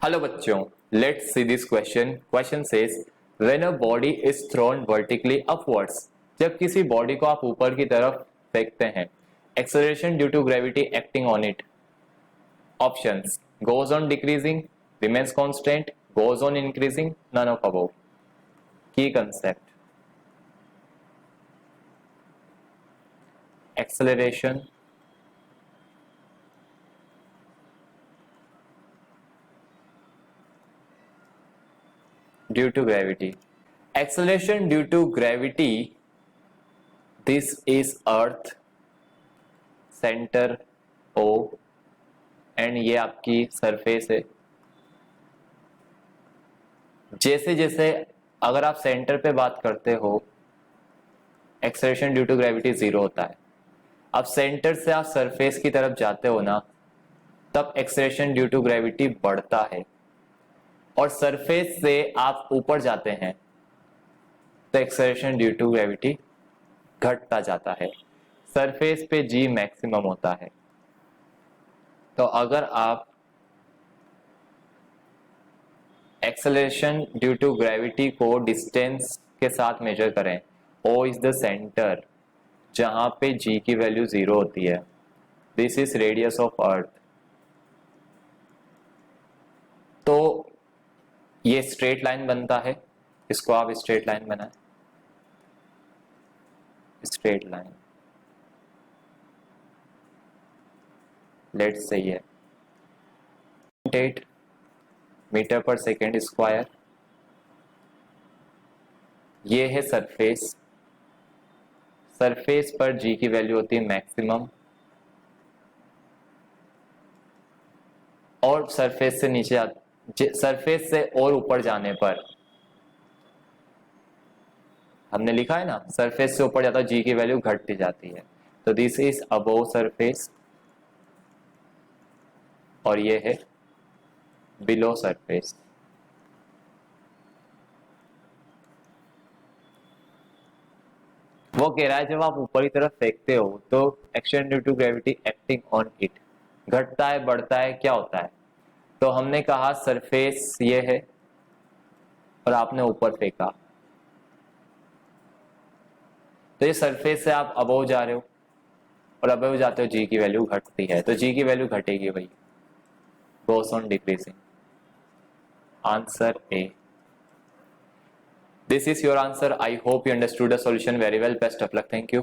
Hello बच्चों, let's see this question. Question says when a body is thrown vertically upwards, जब किसी body को आप ऊपर की तरफ फेंकते हैं, acceleration due to gravity acting on it. Options goes on decreasing, remains constant, goes on increasing, none of above. की concept acceleration due to gravity. Acceleration due to gravity. This is Earth, centre O and ये आपकी surface है। जैसे जैसे अगर आप centre पे बात करते हो, एक्सेलरेशन ड्यू टू ग्रेविटी 0 होता है। अब सेंटर से आप सरफेस की तरफ जाते हो ना, तब एक्सेलरेशन ड्यू टू ग्रेविटी बढ़ता है, और सरफेस से आप ऊपर जाते हैं तो एक्सेलरेशन ड्यू टू ग्रेविटी घटता जाता है। सरफेस पे जी मैक्सिमम होता है। तो अगर आप एक्सेलरेशन ड्यू टू ग्रेविटी को डिस्टेंस के साथ मेजर करें, O इज द सेंटर जहां पे जी की वैल्यू 0 होती है। This is radius of earth. तो ये स्ट्रेट लाइन बनता है, इसको आप स्ट्रेट लाइन बनाएं। स्ट्रेट लाइन लेट्स सही है 8 मीटर पर सेकेंड स्क्वायर। ये है सरफेस। सरफेस पर जी की वैल्यू होती है मैक्सिमम, और सरफेस से नीचे सरफेस से और ऊपर जाने पर हमने लिखा है ना, सरफेस से ऊपर जाता जी की वैल्यू घटती जाती है। तो दिस इज अबोव सरफेस और ये है बिलो सरफेस। वो कह रहा है जब आप ऊपर की तरफ फेंकते हो तो action due to gravity acting on it घटता है, बढ़ता है, क्या होता है। तो हमने कहा सरफेस ये है और आपने ऊपर फेंका, तो ये सरफेस से आप अबोव जा रहे हो और अबोव जाते हो जी की वैल्यू घटती है, तो जी की वैल्यू घटेगी भाई, goes on decreasing. Answer A. This is your answer. I hope you understood the solution very well. Best of luck. Thank you.